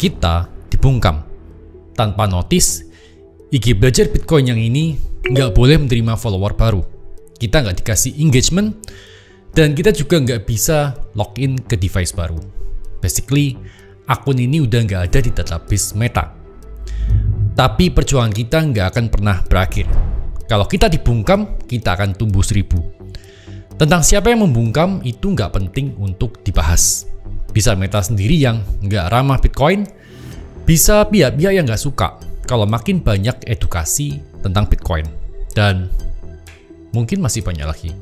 kita dibungkam. Tanpa notice, IG Belajar Bitcoin yang ini nggak boleh menerima follower baru. Kita nggak dikasih engagement, dan kita juga nggak bisa login ke device baru. Basically, akun ini udah nggak ada di database Meta. Tapi perjuangan kita nggak akan pernah berakhir. Kalau kita dibungkam, kita akan tumbuh 1000. Tentang siapa yang membungkam itu nggak penting untuk dibahas. Bisa Meta sendiri yang nggak ramah Bitcoin, bisa pihak-pihak yang nggak suka kalau makin banyak edukasi tentang Bitcoin. Dan mungkin masih banyak lagi.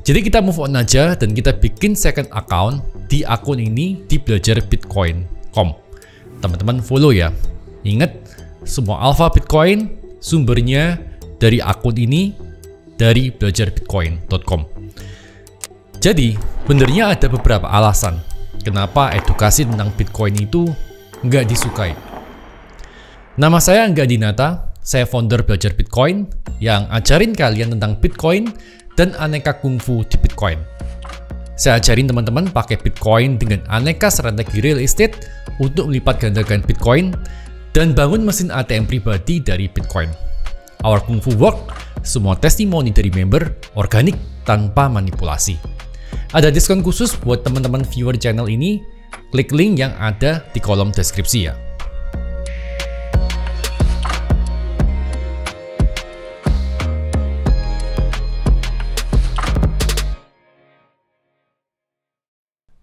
Jadi kita move on aja dan kita bikin second account di akun ini di belajarbitcoin.com. Teman-teman follow ya. Ingat, semua alpha Bitcoin sumbernya dari akun ini dari belajarbitcoin.com. Jadi, benernya ada beberapa alasan kenapa edukasi tentang Bitcoin itu nggak disukai. Nama saya Angga Dinata, saya founder Belajar Bitcoin yang ajarin kalian tentang Bitcoin dan aneka kungfu di Bitcoin. Saya ajarin teman-teman pakai Bitcoin dengan aneka strategi real estate untuk melipat gandakan Bitcoin dan bangun mesin ATM pribadi dari Bitcoin. Our kungfu work, semua testimoni dari member, organik tanpa manipulasi. Ada diskon khusus buat teman-teman viewer channel ini, klik link yang ada di kolom deskripsi ya.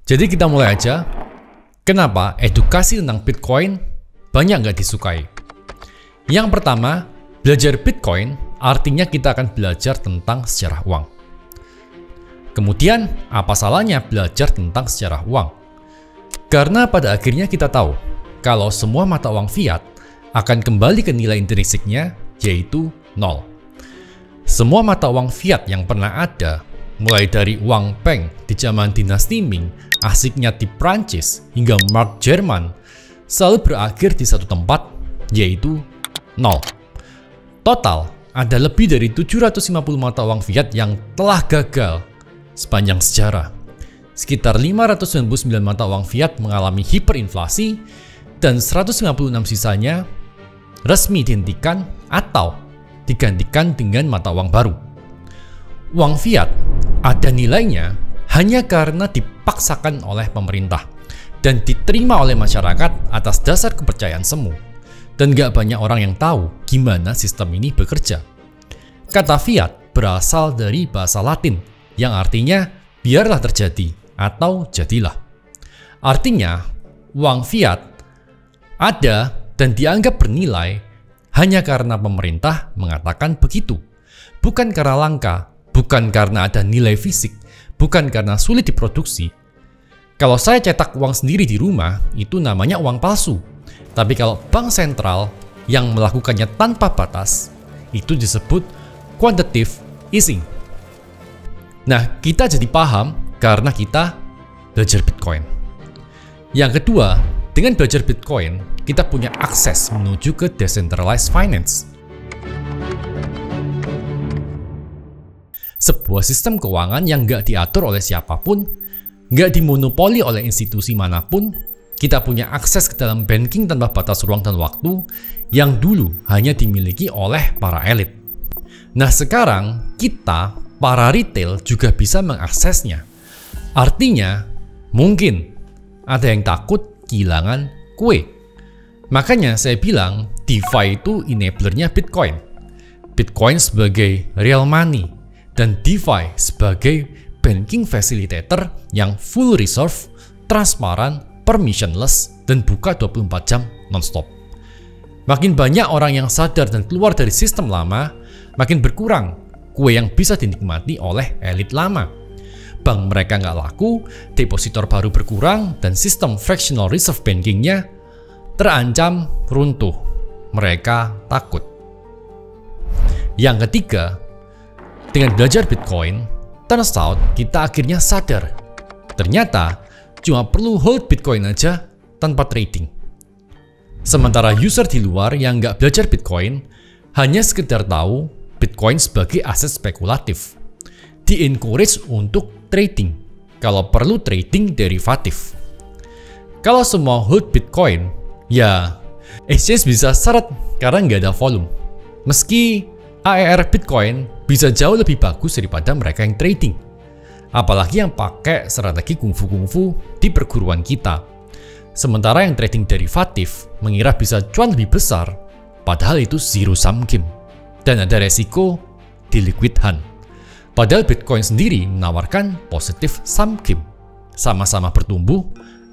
Jadi kita mulai aja, kenapa edukasi tentang Bitcoin banyak nggak disukai? Yang pertama, belajar Bitcoin artinya kita akan belajar tentang sejarah uang. Kemudian, apa salahnya belajar tentang sejarah uang? Karena pada akhirnya kita tahu, kalau semua mata uang fiat akan kembali ke nilai intrinsiknya, yaitu 0. Semua mata uang fiat yang pernah ada, mulai dari uang peng di zaman dinasti Ming, asiknya di Prancis, hingga Mark Jerman, selalu berakhir di satu tempat, yaitu 0. Total, ada lebih dari 750 mata uang fiat yang telah gagal sepanjang sejarah. Sekitar 599 mata uang fiat mengalami hiperinflasi, dan 156 sisanya resmi dihentikan atau digantikan dengan mata uang baru. Uang fiat ada nilainya hanya karena dipaksakan oleh pemerintah dan diterima oleh masyarakat atas dasar kepercayaan semu. Dan gak banyak orang yang tahu gimana sistem ini bekerja. Kata fiat berasal dari bahasa Latin yang artinya biarlah terjadi atau jadilah. Artinya uang fiat ada dan dianggap bernilai hanya karena pemerintah mengatakan begitu. Bukan karena langka, bukan karena ada nilai fisik, bukan karena sulit diproduksi. Kalau saya cetak uang sendiri di rumah, itu namanya uang palsu. Tapi kalau bank sentral yang melakukannya tanpa batas, itu disebut quantitative easing. Nah, kita jadi paham karena kita belajar Bitcoin. Yang kedua, dengan belajar Bitcoin, kita punya akses menuju ke decentralized finance. Sebuah sistem keuangan yang nggak diatur oleh siapapun, nggak dimonopoli oleh institusi manapun. Kita punya akses ke dalam banking tanpa batas ruang dan waktu yang dulu hanya dimiliki oleh para elit. Nah sekarang kita, para retail juga bisa mengaksesnya. Artinya, mungkin ada yang takut kehilangan kue. Makanya saya bilang DeFi itu enablernya Bitcoin. Bitcoin sebagai real money dan DeFi sebagai banking facilitator yang full reserve, transparan, permissionless, dan buka 24 jam non-stop. Makin banyak orang yang sadar dan keluar dari sistem lama, makin berkurang kue yang bisa dinikmati oleh elit lama. Bank mereka nggak laku, depositor baru berkurang, dan sistem fractional reserve bankingnya terancam runtuh. Mereka takut. Yang ketiga, dengan belajar Bitcoin, turns out kita akhirnya sadar. Ternyata cuma perlu hold Bitcoin aja tanpa trading. Sementara user di luar yang nggak belajar Bitcoin hanya sekedar tahu Bitcoin sebagai aset spekulatif. Di-encourage untuk trading, kalau perlu trading derivatif. Kalau semua hold Bitcoin, ya exchange bisa seret karena nggak ada volume. Meski AER Bitcoin bisa jauh lebih bagus daripada mereka yang trading. Apalagi yang pakai strategi kungfu di perguruan kita. Sementara yang trading derivatif mengira bisa cuan lebih besar, padahal itu zero sum game. Dan ada resiko di liquid hunt. Padahal Bitcoin sendiri menawarkan positive sum game. Sama-sama bertumbuh,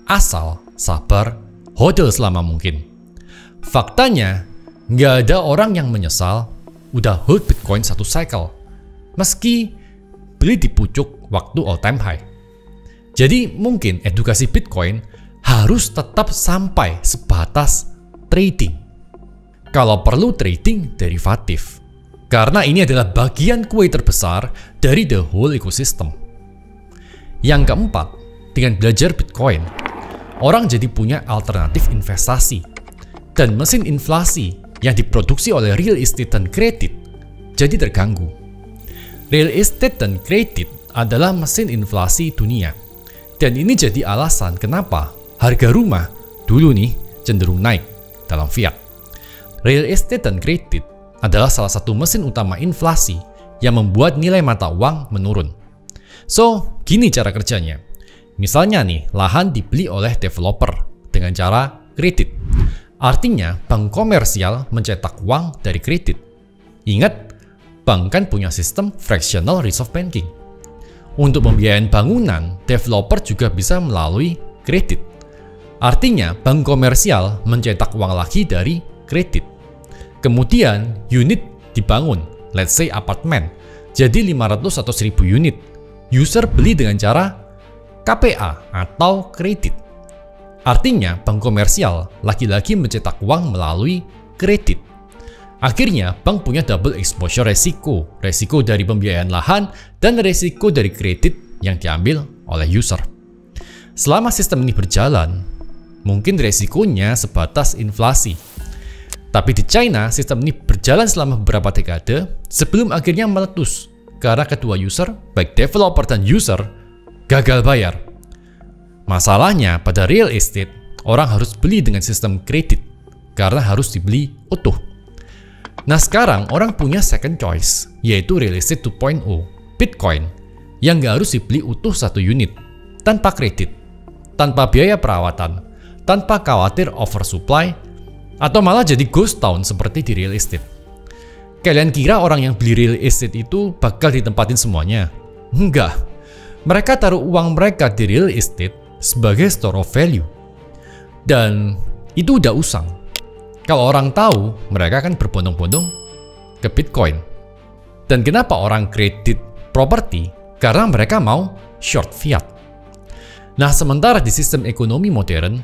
asal sabar, hodl selama mungkin. Faktanya, nggak ada orang yang menyesal udah hold Bitcoin satu cycle. Meski beli di pucuk waktu all time high. Jadi mungkin edukasi Bitcoin harus tetap sampai sebatas trading. Kalau perlu trading derivatif. Karena ini adalah bagian kue terbesar dari the whole ecosystem. Yang keempat, dengan belajar Bitcoin, orang jadi punya alternatif investasi. Dan mesin inflasi yang diproduksi oleh real estate dan kredit jadi terganggu. Real estate dan kredit adalah mesin inflasi dunia. Dan ini jadi alasan kenapa harga rumah dulu nih cenderung naik dalam fiat. Real estate dan kredit adalah salah satu mesin utama inflasi yang membuat nilai mata uang menurun. So, gini cara kerjanya. Misalnya nih, lahan dibeli oleh developer dengan cara kredit. Artinya, bank komersial mencetak uang dari kredit. Ingat, bank kan punya sistem fractional reserve banking. Untuk pembiayaan bangunan, developer juga bisa melalui kredit. Artinya, bank komersial mencetak uang lagi dari kredit. Kemudian, unit dibangun, let's say apartemen, jadi 500 atau 1000 unit. User beli dengan cara KPA atau kredit. Artinya, bank komersial lagi-lagi mencetak uang melalui kredit. Akhirnya, bank punya double exposure resiko. Resiko dari pembiayaan lahan dan resiko dari kredit yang diambil oleh user. Selama sistem ini berjalan, mungkin resikonya sebatas inflasi. Tapi di China, sistem ini berjalan selama beberapa dekade sebelum akhirnya meletus karena kedua user, baik developer dan user, gagal bayar. Masalahnya pada real estate, orang harus beli dengan sistem kredit karena harus dibeli utuh. Nah sekarang orang punya second choice, yaitu real estate 2.0, Bitcoin, yang nggak harus dibeli utuh satu unit, tanpa kredit, tanpa biaya perawatan, tanpa khawatir oversupply, atau malah jadi ghost town seperti di real estate. Kalian kira orang yang beli real estate itu bakal ditempatin semuanya? Enggak. Mereka taruh uang mereka di real estate sebagai store of value. Dan itu udah usang. Kalau orang tahu, mereka akan berbondong-bondong ke Bitcoin. Dan kenapa orang kredit properti? Karena mereka mau short fiat. Nah, sementara di sistem ekonomi modern,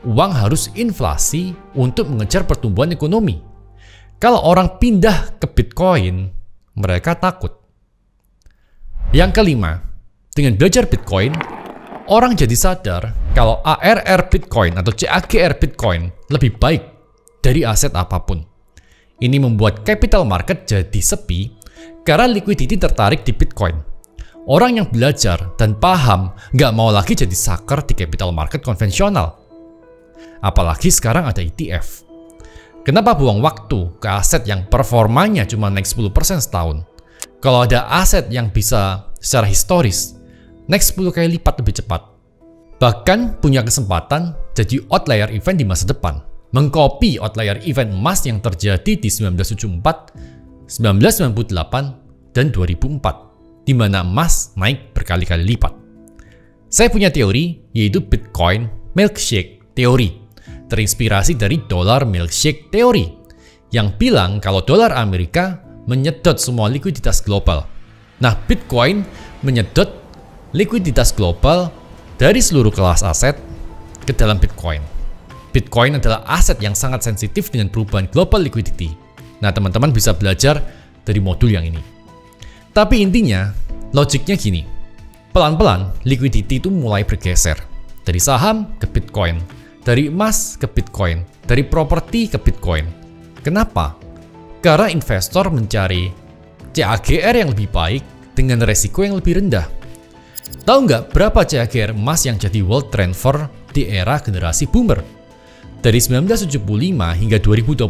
uang harus inflasi untuk mengejar pertumbuhan ekonomi. Kalau orang pindah ke Bitcoin, mereka takut. Yang kelima, dengan belajar Bitcoin, orang jadi sadar kalau ARR Bitcoin atau CAGR Bitcoin lebih baik dari aset apapun. Ini membuat capital market jadi sepi karena liquidity tertarik di Bitcoin. Orang yang belajar dan paham nggak mau lagi jadi sucker di capital market konvensional. Apalagi sekarang ada ETF. Kenapa buang waktu ke aset yang performanya cuma naik 10% setahun? Kalau ada aset yang bisa secara historis naik 10 kali lipat lebih cepat. Bahkan punya kesempatan jadi outlier event di masa depan. Mengcopy outlier event emas yang terjadi di 1974, 1998, dan 2004. Di mana emas naik berkali-kali lipat. Saya punya teori, yaitu Bitcoin Milkshake Theory. Terinspirasi dari Dollar Milkshake Theory. Yang bilang kalau dolar Amerika menyedot semua likuiditas global. Nah, Bitcoin menyedot likuiditas global dari seluruh kelas aset ke dalam Bitcoin. Bitcoin adalah aset yang sangat sensitif dengan perubahan global liquidity. Nah, teman-teman bisa belajar dari modul yang ini. Tapi intinya, logiknya gini. Pelan-pelan, liquidity itu mulai bergeser. Dari saham ke Bitcoin, dari emas ke Bitcoin, dari properti ke Bitcoin. Kenapa? Karena investor mencari CAGR yang lebih baik dengan resiko yang lebih rendah. Tahu nggak berapa CAGR emas yang jadi world transfer di era generasi boomer? Dari 1975 hingga 2025,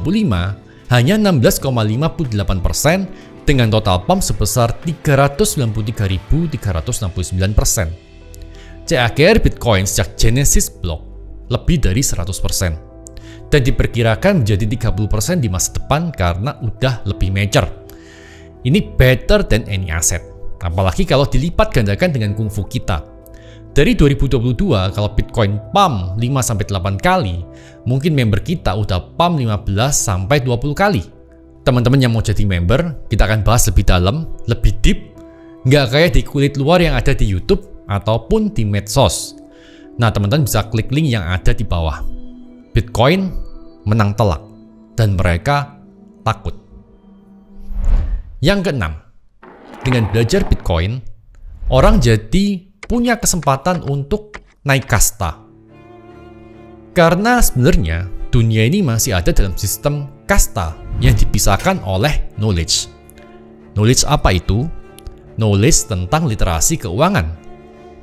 hanya 16,58% dengan total pump sebesar 393.369%. CAGR Bitcoin sejak Genesis Block lebih dari 100%. Dan diperkirakan menjadi 30% di masa depan karena udah lebih mature. Ini better than any asset. Apalagi kalau dilipat gandakan dengan kungfu kita. Dari 2022, kalau Bitcoin pump 5-8 kali, mungkin member kita udah pump 15-20 kali. Teman-teman yang mau jadi member, kita akan bahas lebih dalam, lebih deep, nggak kayak di kulit luar yang ada di YouTube ataupun di medsos. Nah, teman-teman bisa klik link yang ada di bawah. Bitcoin menang telak, dan mereka takut. Yang keenam, dengan belajar Bitcoin, orang jadi punya kesempatan untuk naik kasta. Karena sebenarnya dunia ini masih ada dalam sistem kasta yang dipisahkan oleh knowledge. Knowledge apa itu? Knowledge tentang literasi keuangan.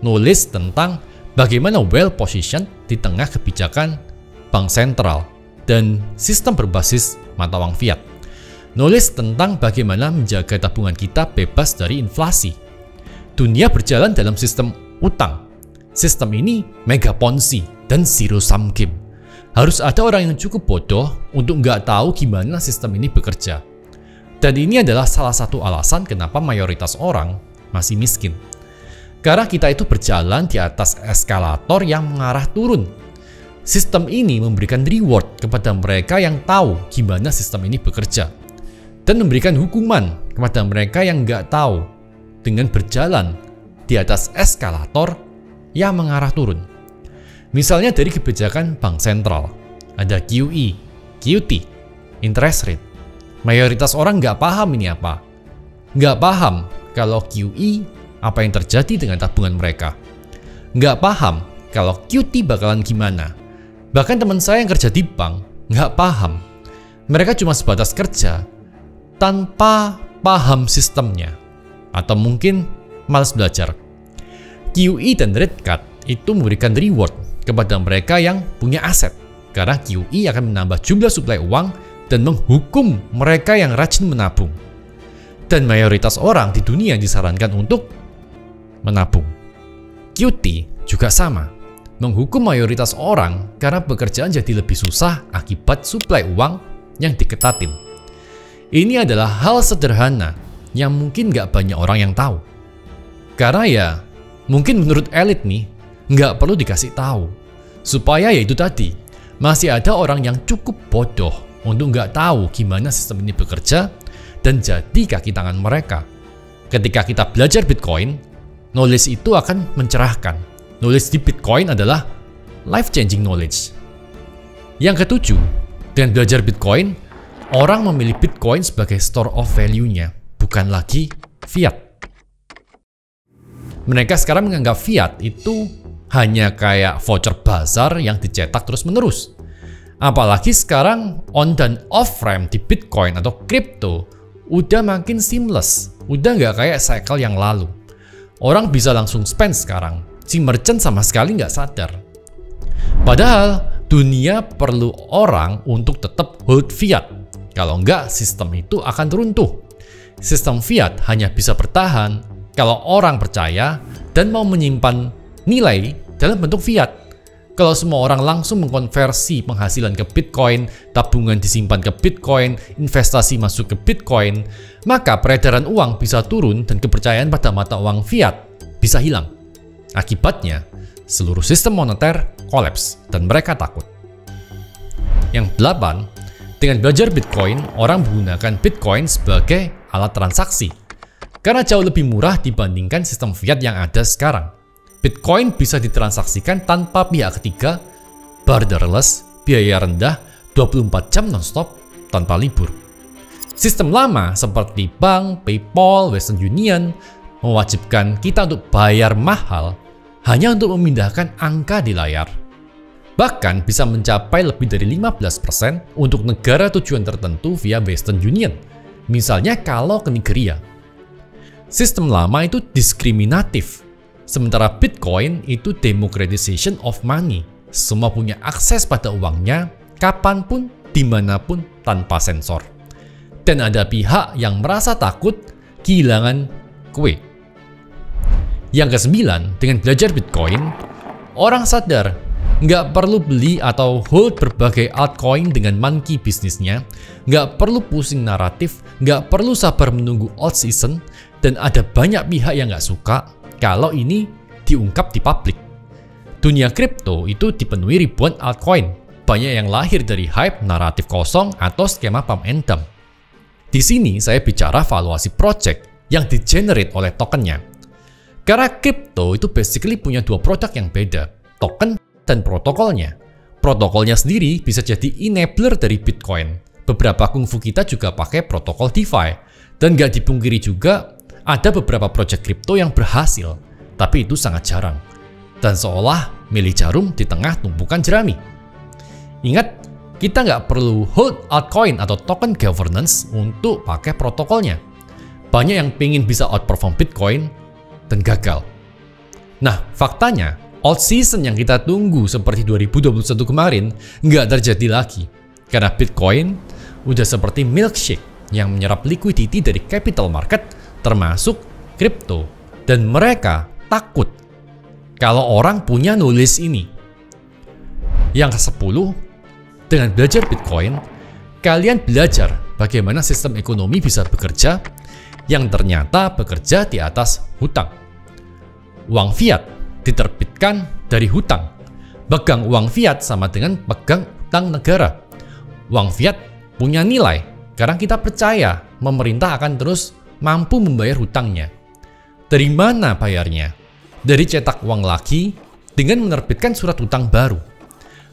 Knowledge tentang bagaimana well positioned di tengah kebijakan bank sentral dan sistem berbasis mata uang fiat. Knowledge tentang bagaimana menjaga tabungan kita bebas dari inflasi. Dunia berjalan dalam sistem utang. Sistem ini mega ponzi dan zero sum game. Harus ada orang yang cukup bodoh untuk nggak tahu gimana sistem ini bekerja. Dan ini adalah salah satu alasan kenapa mayoritas orang masih miskin. Karena kita itu berjalan di atas eskalator yang mengarah turun. Sistem ini memberikan reward kepada mereka yang tahu gimana sistem ini bekerja. Dan memberikan hukuman kepada mereka yang nggak tahu dengan berjalan di atas eskalator yang mengarah turun. Misalnya dari kebijakan bank sentral, ada QE, QT, interest rate. Mayoritas orang nggak paham ini apa. Nggak paham kalau QE apa yang terjadi dengan tabungan mereka. Nggak paham kalau QT bakalan gimana. Bahkan teman saya yang kerja di bank nggak paham. Mereka cuma sebatas kerja tanpa paham sistemnya. Atau mungkin malas belajar. QE dan rate cut itu memberikan reward kepada mereka yang punya aset. Karena QE akan menambah jumlah suplai uang dan menghukum mereka yang rajin menabung. Dan mayoritas orang di dunia disarankan untuk menabung. QT juga sama. Menghukum mayoritas orang karena pekerjaan jadi lebih susah akibat suplai uang yang diketatin. Ini adalah hal sederhana yang mungkin nggak banyak orang yang tahu. Karena ya, mungkin menurut elit nih, nggak perlu dikasih tahu. Supaya ya itu tadi, masih ada orang yang cukup bodoh untuk nggak tahu gimana sistem ini bekerja dan jadi kaki tangan mereka. Ketika kita belajar Bitcoin, knowledge itu akan mencerahkan. Knowledge di Bitcoin adalah life-changing knowledge. Yang ketujuh, dengan belajar Bitcoin, orang memilih Bitcoin sebagai store of value-nya, bukan lagi fiat. Mereka sekarang menganggap fiat itu hanya kayak voucher bazar yang dicetak terus-menerus. Apalagi sekarang on dan off ramp di Bitcoin atau crypto udah makin seamless, udah nggak kayak cycle yang lalu. Orang bisa langsung spend sekarang. Si merchant sama sekali nggak sadar. Padahal dunia perlu orang untuk tetap hold fiat. Kalau nggak, sistem itu akan runtuh. Sistem fiat hanya bisa bertahan kalau orang percaya dan mau menyimpan nilai dalam bentuk fiat. Kalau semua orang langsung mengkonversi penghasilan ke Bitcoin, tabungan disimpan ke Bitcoin, investasi masuk ke Bitcoin, maka peredaran uang bisa turun dan kepercayaan pada mata uang fiat bisa hilang. Akibatnya, seluruh sistem moneter kolaps dan mereka takut. Yang 8, dengan belajar Bitcoin, orang menggunakan Bitcoin sebagai alat transaksi. Karena jauh lebih murah dibandingkan sistem fiat yang ada sekarang. Bitcoin bisa ditransaksikan tanpa pihak ketiga, borderless, biaya rendah, 24 jam nonstop, tanpa libur. Sistem lama seperti bank, PayPal, Western Union mewajibkan kita untuk bayar mahal hanya untuk memindahkan angka di layar. Bahkan bisa mencapai lebih dari 15% untuk negara tujuan tertentu via Western Union. Misalnya kalau ke Nigeria. Sistem lama itu diskriminatif. Sementara Bitcoin itu democratization of money. Semua punya akses pada uangnya, kapanpun, dimanapun, tanpa sensor. Dan ada pihak yang merasa takut kehilangan kue. Yang kesembilan, dengan belajar Bitcoin, orang sadar nggak perlu beli atau hold berbagai altcoin dengan monkey bisnisnya, nggak perlu pusing naratif, nggak perlu sabar menunggu alt season, dan ada banyak pihak yang nggak suka kalau ini diungkap di publik. Dunia kripto itu dipenuhi ribuan altcoin, banyak yang lahir dari hype, naratif kosong, atau skema pump and dump. Di sini saya bicara valuasi project yang di-generate oleh tokennya. Karena kripto itu basically punya dua produk yang beda, token dan protokolnya. Protokolnya sendiri bisa jadi enabler dari Bitcoin. Beberapa kungfu kita juga pakai protokol DeFi. Dan nggak dipungkiri juga, ada beberapa project kripto yang berhasil, tapi itu sangat jarang. Dan seolah milih jarum di tengah tumpukan jerami. Ingat, kita nggak perlu hold altcoin atau token governance untuk pakai protokolnya. Banyak yang pengen bisa outperform Bitcoin dan gagal. Nah, faktanya, alt season yang kita tunggu seperti 2021 kemarin nggak terjadi lagi. Karena Bitcoin udah seperti milkshake yang menyerap liquidity dari capital market termasuk kripto. Dan mereka takut kalau orang punya knowledge ini. Yang ke-10, dengan belajar Bitcoin, kalian belajar bagaimana sistem ekonomi bisa bekerja yang ternyata bekerja di atas hutang. Uang fiat diterbitkan dari hutang. Pegang uang fiat sama dengan pegang hutang negara. Uang fiat punya nilai karena kita percaya pemerintah akan terus mampu membayar hutangnya. Dari mana bayarnya? Dari cetak uang lagi dengan menerbitkan surat hutang baru.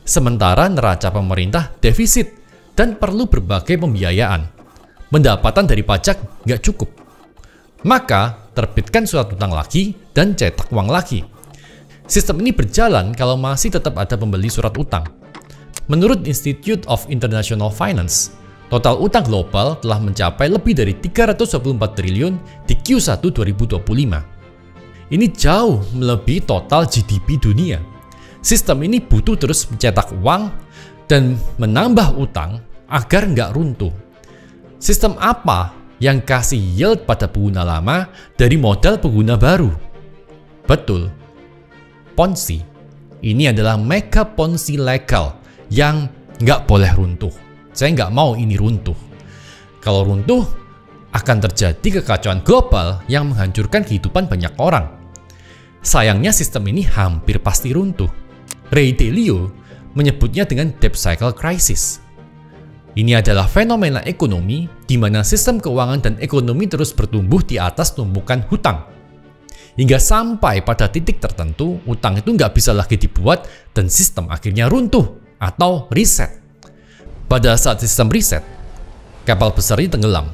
Sementara neraca pemerintah defisit dan perlu berbagai pembiayaan. Pendapatan dari pajak nggak cukup. Maka terbitkan surat hutang lagi dan cetak uang lagi. Sistem ini berjalan kalau masih tetap ada pembeli surat utang. Menurut Institute of International Finance, total utang global telah mencapai lebih dari 324 triliun di Q1 2025. Ini jauh melebihi total GDP dunia. Sistem ini butuh terus mencetak uang dan menambah utang agar nggak runtuh. Sistem apa yang kasih yield pada pengguna lama dari modal pengguna baru? Betul, Ponzi. Ini adalah mega Ponzi legal yang nggak boleh runtuh. Saya nggak mau ini runtuh. Kalau runtuh, akan terjadi kekacauan global yang menghancurkan kehidupan banyak orang. Sayangnya sistem ini hampir pasti runtuh. Ray Dalio menyebutnya dengan debt cycle crisis. Ini adalah fenomena ekonomi di mana sistem keuangan dan ekonomi terus bertumbuh di atas tumpukan hutang. Hingga sampai pada titik tertentu, utang itu nggak bisa lagi dibuat dan sistem akhirnya runtuh atau reset. Pada saat sistem reset, kapal besar ini tenggelam.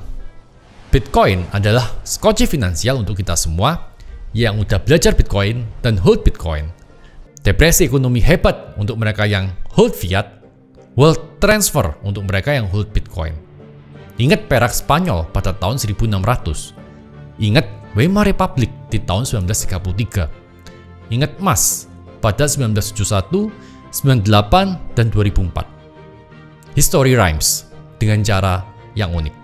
Bitcoin adalah skoci finansial untuk kita semua yang udah belajar Bitcoin dan hold Bitcoin. Depresi ekonomi hebat untuk mereka yang hold fiat, wealth transfer untuk mereka yang hold Bitcoin. Ingat perak Spanyol pada tahun 1600. Ingat Weimar Republic di tahun 1933. Ingat emas pada 1971, 98, dan 2004. History rhymes dengan cara yang unik.